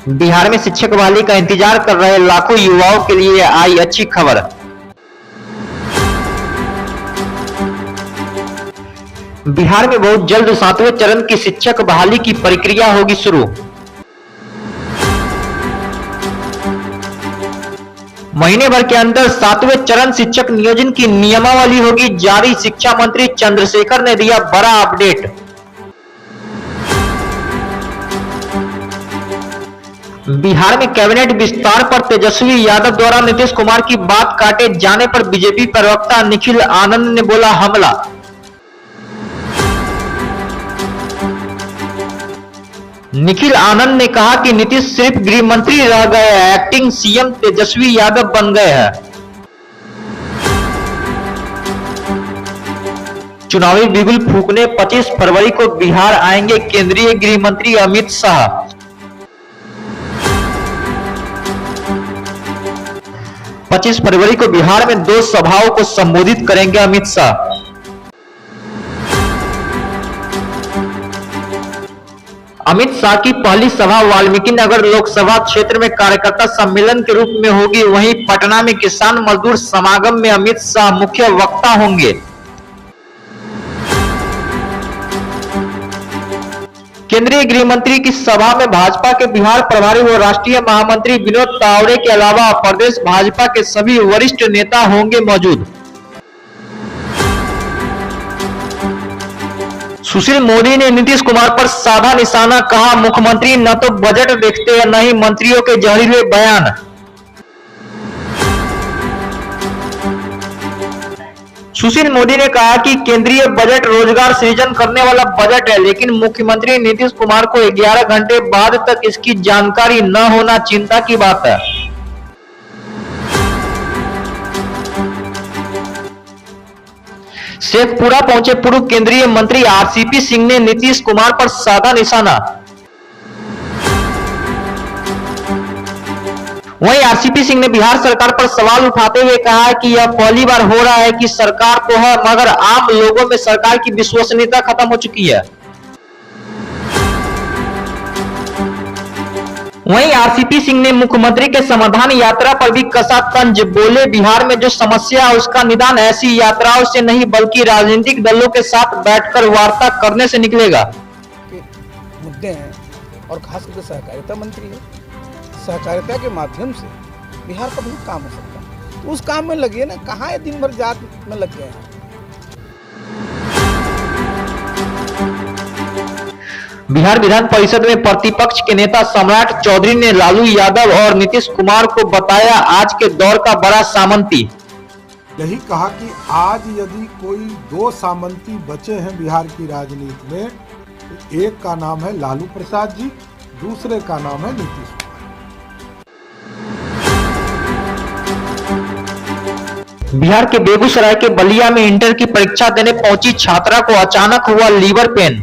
बिहार में शिक्षक बहाली का इंतजार कर रहे लाखों युवाओं के लिए आई अच्छी खबर। बिहार में बहुत जल्द 7वें चरण की शिक्षक बहाली की प्रक्रिया होगी शुरू। महीने भर के अंदर 7वें चरण शिक्षक नियोजन की नियमावली होगी जारी। शिक्षा मंत्री चंद्रशेखर ने दिया बड़ा अपडेट। बिहार में कैबिनेट विस्तार पर तेजस्वी यादव द्वारा नीतीश कुमार की बात काटे जाने पर बीजेपी प्रवक्ता निखिल आनंद ने बोला हमला। निखिल आनंद ने कहा कि नीतीश सिर्फ गृह मंत्री रह गए हैं, एक्टिंग सीएम तेजस्वी यादव बन गए हैं। चुनावी बिगुल फूंकने 25 फरवरी को बिहार आएंगे केंद्रीय गृह मंत्री अमित शाह। 25 फरवरी को बिहार में 2 सभाओं को संबोधित करेंगे अमित शाह। अमित शाह की पहली सभा वाल्मीकि नगर लोकसभा क्षेत्र में कार्यकर्ता सम्मेलन के रूप में होगी। वहीं पटना में किसान मजदूर समागम में अमित शाह मुख्य वक्ता होंगे। केंद्रीय गृह मंत्री की सभा में भाजपा के बिहार प्रभारी व राष्ट्रीय महामंत्री विनोद तावड़े के अलावा प्रदेश भाजपा के सभी वरिष्ठ नेता होंगे मौजूद। सुशील मोदी ने नीतीश कुमार पर साधा निशाना, कहा मुख्यमंत्री न तो बजट देखते हैं न ही मंत्रियों के जहरीले बयान। सुशील मोदी ने कहा कि केंद्रीय बजट रोजगार सृजन करने वाला बजट है, लेकिन मुख्यमंत्री नीतीश कुमार को 11 घंटे बाद तक इसकी जानकारी न होना चिंता की बात है। शेखपुरा पहुंचे पूर्व केंद्रीय मंत्री आरसीपी सिंह ने नीतीश कुमार पर साधा निशाना। वहीं आरसीपी सिंह ने बिहार सरकार पर सवाल उठाते हुए कहा है कि यह पहली बार हो रहा है कि सरकार तो है मगर आम लोगों में सरकार की विश्वसनीयता खत्म हो चुकी है। वहीं आरसीपी सिंह ने मुख्यमंत्री के समाधान यात्रा पर भी कसा तंज। बोले बिहार में जो समस्या है उसका निदान ऐसी यात्राओं से नहीं बल्कि राजनीतिक दलों के साथ बैठकर वार्ता करने से निकलेगा। मुद्दे हैं और खास करके सहकारिता मंत्री है, सहकारिता के माध्यम से बिहार का बहुत काम हो सकता है, तो उस काम में लगे ना, कहाँ है दिन भर जात में लग गए हैं। बिहार विधान परिषद में प्रतिपक्ष के नेता सम्राट चौधरी ने लालू यादव और नीतीश कुमार को बताया आज के दौर का बड़ा सामंती। यही कहा कि आज यदि कोई 2 सामंती बचे हैं बिहार की राजनीति में, तो एक का नाम है लालू प्रसाद जी, दूसरे का नाम है नीतीश कुमार। बिहार के बेगूसराय के बलिया में इंटर की परीक्षा देने पहुंची छात्रा को अचानक हुआ लीवर पेन।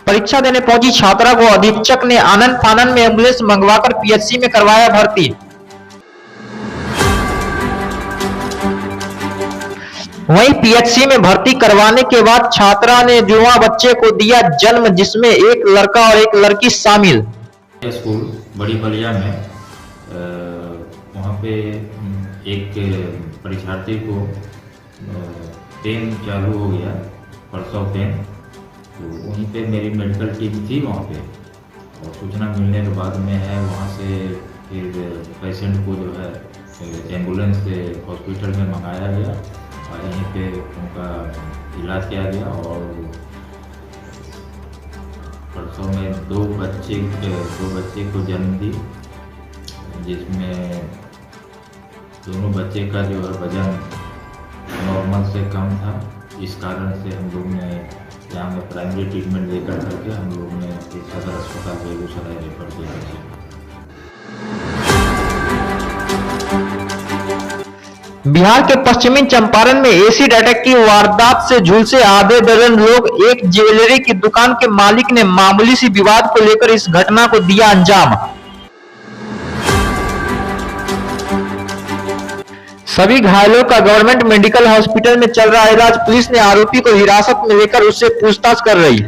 परीक्षा देने पहुंची छात्रा को अधीक्षक ने आनन फानन में एम्बुलेंस मंगवाकर पीएचसी में करवाया भर्ती। वहीं पीएचसी में भर्ती करवाने के बाद छात्रा ने जुड़वा बच्चे को दिया जन्म, जिसमें एक लड़का और एक लड़की शामिल। स्कूल बड़ी बलिया में वहाँ पे एक परीक्षार्थी को पेन चालू हो गया, परसों पेन, तो वहीं पे मेरी मेडिकल टीम थी वहाँ पे, और सूचना मिलने के बाद में है वहाँ से फिर पेशेंट को जो है एम्बुलेंस से हॉस्पिटल में मंगाया गया और यहीं पे उनका इलाज किया गया। और परसों में दो बच्चे को जन्म दी, जिसमें दोनों बच्चे का जो है वजन नॉर्मल से कम था। इस कारण से हम लोग ने यहाँ में प्राइमरी ट्रीटमेंट लेकर करके हम लोग ने सदर अस्पताल बेगूसराय रेफर किया। बिहार के पश्चिमी चंपारण में एसिड अटैक की वारदात से झुलसे आधे दर्जन लोग। एक ज्वेलरी की दुकान के मालिक ने मामूली सी विवाद को लेकर इस घटना को दिया अंजाम। सभी घायलों का गवर्नमेंट मेडिकल हॉस्पिटल में चल रहा इलाज। पुलिस ने आरोपी को हिरासत में लेकर उससे पूछताछ कर रही है।